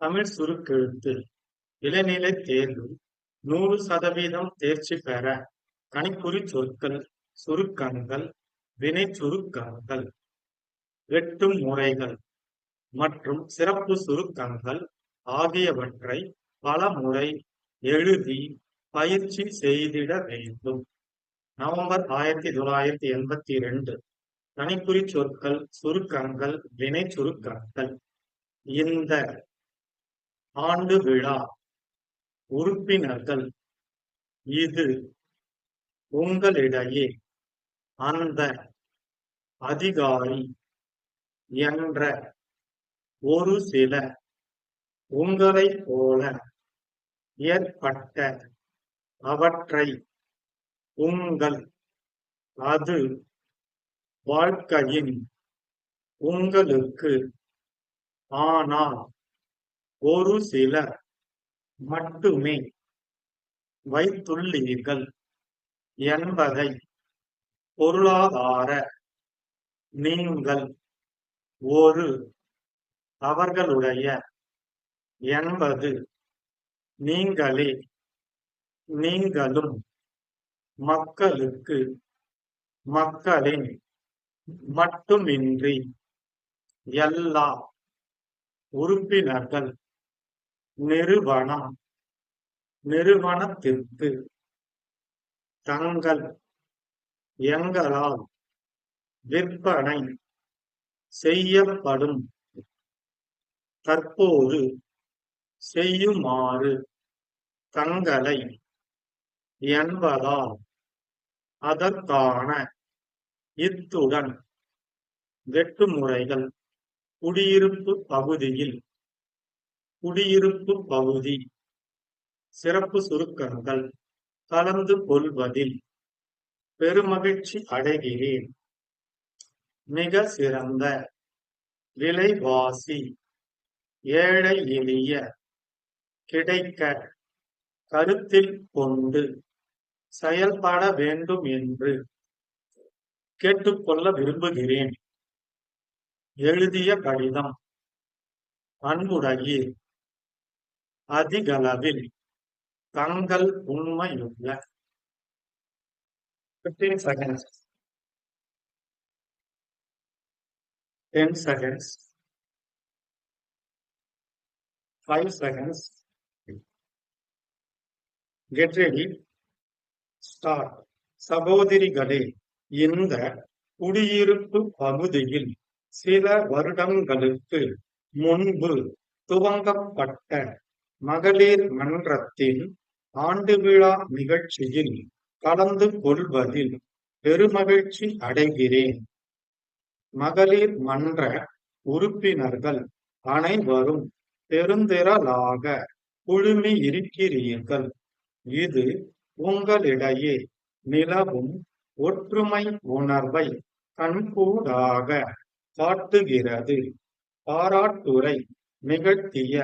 தமிழ் சுருக்கெழுத்து இளநிலை தேர்வு 100% தேர்ச்சி பெற கணிப்பொறி சொற்கள், சுருக்கங்கள், வினைச் சுருக்கங்கள், வெட்டும் முறைகள் மற்றும் சிறப்பு சுருக்கங்கள் ஆகியவற்றை பலமுறை எழுதி பயிற்சி செய்திட வேண்டும். நவம்பர் 1982 கணிப்பொறி சொற்கள், சுருக்கங்கள், வினைச் சுருக்கங்கள். இந்த ஆண்டு விழா உறுப்பினர்கள் இது உங்களிடையே அந்த அதிகாரி என்ற ஒரு சில உங்களைப் போல ஏற்பட்ட அவற்றை உங்கள் அது வாழ்க்கையின் உங்களுக்கு ஆனால் ஒரு சிலர் மட்டுமே வைத்துள்ளீர்கள் என்பதை பொருளாதார நீங்கள் ஒரு அவர்களுடைய என்பது நீங்களே நீங்களும் மக்களுக்கு மக்களின் மட்டுமின்றி எல்லா உறுப்பினர்கள் நிறுவனத்திற்கு தங்கள் எங்களால் விற்பனை செய்யப்படும் தற்போது செய்யுமாறு தங்களை என்பதால் அதற்கான இத்துடன் வெட்டுமுறைகள் குடியிருப்பு பகுதி சிறப்பு சுருக்கங்கள் கலந்து கொள்வதில் பெருமகிழ்ச்சி அடைகிறேன். மிக சிறந்த விலைவாசி ஏழை எளிய கிடைக்க கருத்தில் கொண்டு செயல்பட வேண்டும் என்று கேட்டுக்கொள்ள விரும்புகிறேன். எழுதிய கடிதம் அன்புடையீர், அதிகளவில் தங்கள் உண்மையுள்ள 15 seconds 10 seconds 5 seconds get ready start. சகோதரிகளே, இந்த குடியிருப்பு பகுதியில் சில வருடங்களுக்கு முன்பு துவங்கப்பட்ட மகளிர் மன்றத்தின் ஆண்டு விழா நிகழ்ச்சியில் கலந்து கொள்வதில் பெருமகிழ்ச்சி அடைகிறேன். மகளிர் மன்ற உறுப்பினர்கள் அனைவரும் பெருந்திரளாக குழுமி இருக்கிறீர்கள். இது உங்களிடையே நிலவும் ஒற்றுமை உணர்வை கண்கூடாக காட்டுகிறது. பாராட்டுரை நிகழ்த்திய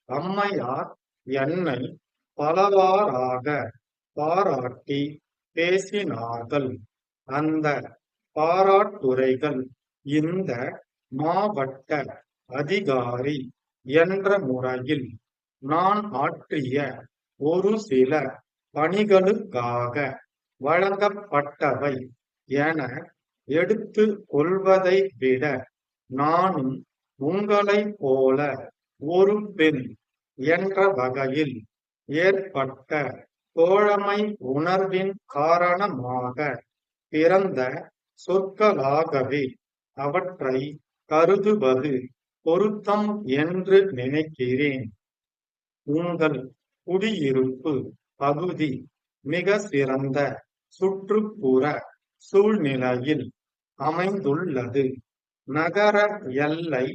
அம்மையார் என்னை பலவாறாக பாராட்டி பேசினார்கள். அந்த பாராட்டுரைகள் இந்த மாவட்ட அதிகாரி என்ற முறையில் நான் ஆற்றிய ஒரு சில பணிகளுக்காக வழங்கப்பட்டவை என எடுத்து கொள்வதை விட, நானும் உங்களைப் போல ஒரு பெண் என்ற வகையில் ஏற்பட்ட தோழமை உணர்வின் காரணமாக பிறந்த சொற்களாகவே அவற்றை கருதுவது பொருத்தம் என்று நினைக்கிறேன். உங்கள் குடியிருப்பு பகுதி மிக சிறந்த சுற்றுப்புற சூழ்நிலையில் அமைந்துள்ளது. நகர எல்லை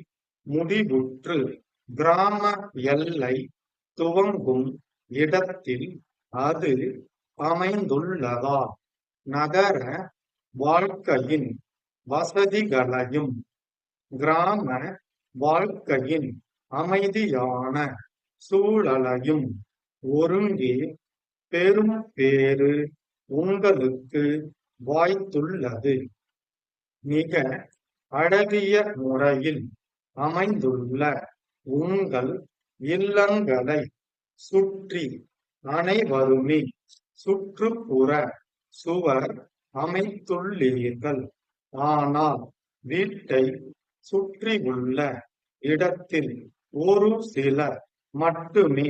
முடிவுற்று கிராம எல்லை துவங்கும் இடத்தில் அது அமைந்துள்ளதால் நகர வாழ்க்கையின் வசதிகளையும் கிராம வாழ்க்கையின் அமைதியான சூழலையும் ஒருங்கே பெரும் பேறு உங்களுக்கு வாய்த்துள்ளது. மிக அழகிய முறையில் அமைந்துள்ள உங்கள் இல்லங்களை சுற்றி அனைவருமே சுற்றுப்புற சுவர் அமைத்துள்ளீர்கள். ஆனால் வீட்டை சுற்றியுள்ள இடத்தில் ஒரு சிலர் மட்டுமே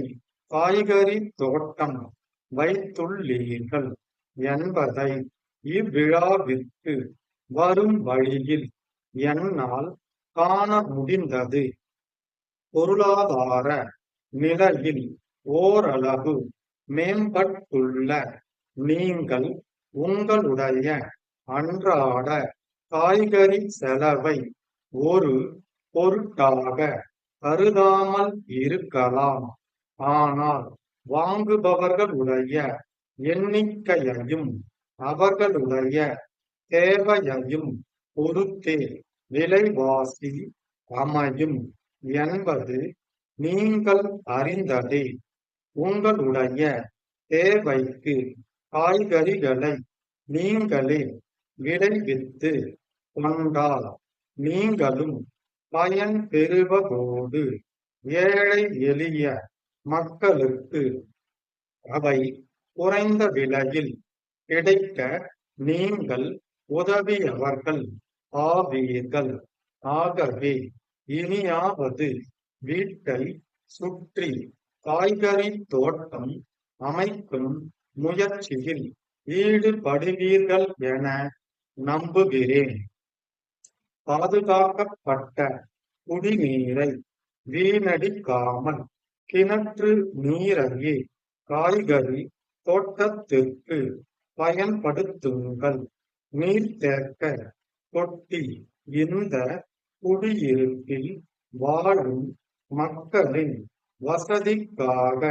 காய்கறி தோட்டம் வைத்துள்ளீர்கள் என்பதை இவ்விழாவிற்கு வரும் வழியில் என்னால் காண முடிந்தது. பொருளாதார நிலையில் ஓரளவு மேம்பட்டுள்ள நீங்கள் உங்களுடைய அன்றாட காய்கறி செலவை ஒரு பொருட்டாக கருதாமல் இருக்கலாம். ஆனால் வாங்குபவர்களுடைய எண்ணிக்கையையும் அவர்களுடைய தேவையையும் பொறுத்தே விலைவாசி அமையும் என்பது நீங்கள் அறிந்ததே. உங்களுடைய தேவைக்கு காய்கறிகளை நீங்களே விளைவித்து கொண்டால் நீங்களும் பயன் பெறுவதோடு ஏழை எளிய மக்களுக்கு அவை குறைந்த விலையில் கிடைக்க நீங்கள் உதவியவர்கள் ஆவீர்கள். ஆகவே இனியாவது வீட்டை சுற்றி காய்கறி தோட்டம் அமைக்கும் முயற்சியில் ஈடுபடுவீர்கள் என நம்புகிறேன். பாதுகாக்கப்பட்ட குடிநீரை வீணடிக்காமல் கிணற்று நீரையே காய்கறி தோட்டத்திற்கு பயன்படுத்துங்கள். நீர்த்தேக்க தொட்டி இந்த குடியிருப்பில் வாழும் மக்களின் வசதிக்காக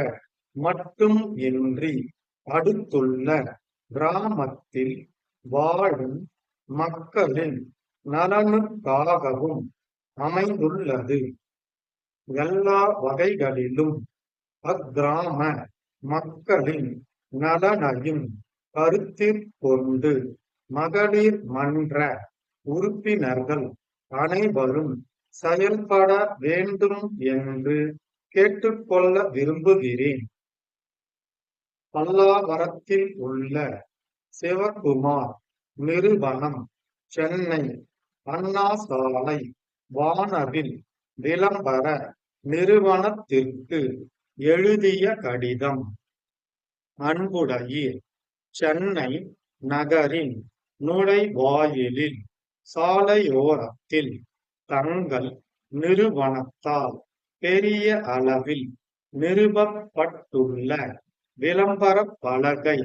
மட்டும் இன்றி அடுத்துள்ள கிராமத்தில் வாழும் மக்களின் நலனுக்காகவும் அமைந்துள்ளது. எல்லா வகைகளிலும் அக்கிராம மக்களின் நலனையும் கருத்தில் கொண்டு மகளிர் மன்ற உறுப்பினர்கள் அனைவரும் செயல்பட வேண்டும் என்று கேட்டுக்கொள்ள விரும்புகிறேன். பல்லாவரத்தில் உள்ள சிவகுமார் நிறுவனம் சென்னை அண்ணா சாலை வானவில் விளம்பர நிறுவனத்திற்கு எழுதிய கடிதம். அன்புடையீர், சென்னை நகரின் நுழைவாயிலில் சாலையோரத்தில் தங்கள் நிறுவனத்தால் பெரிய அளவில் நிறுவப்பட்டுள்ள விளம்பர பலகை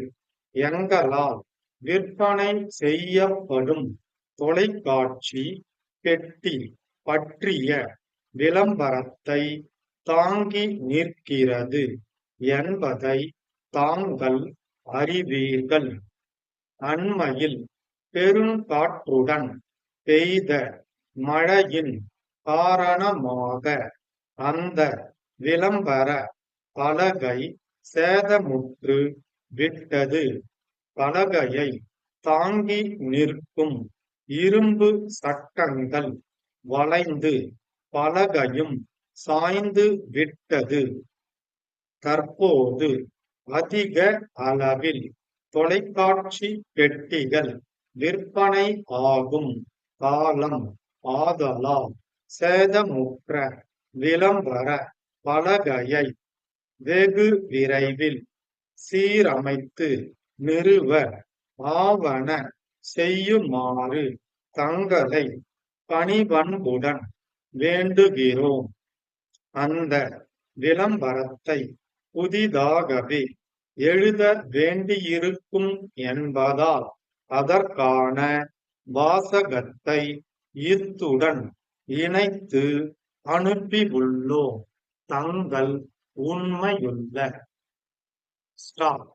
எங்களால் விற்பனை செய்யப்படும் தொலைக்காட்சி பெட்டி பற்றிய விளம்பரத்தை தாங்கி நிற்கிறது என்பதை தாங்கள் அறிவீர்கள். அண்மையில் பெருங்காற்றுடன் பெய்த மழையின் காரணமாக அந்த விளம்பர பலகை சேதமுற்று விட்டது. பலகையை தாங்கி நிற்கும் இரும்பு சட்டங்கள் வளைந்து பலகையும் சாய்ந்து விட்டது. தற்போது அதிக அளவில் தொலைக்காட்சி பெட்டிகள் விற்பனை ஆகும் காலம் ஆதலால் சேதமுற்ற விளம்பர பலகையை வெகு விரைவில் சீரமைத்து நிறுவ ஆவன செய்யுமாறு தங்களை பணிவன்புடன் வேண்டுகிறோம். அந்த விளம்பரத்தை புதிதாகவே எழுத வேண்டியிருக்கும் என்பதால் அதற்கான வாசகத்தை இத்துடன் இணைத்து அனுப்பியுள்ளோம். தங்கள் உண்மையுள்ள ஸ்டாப்.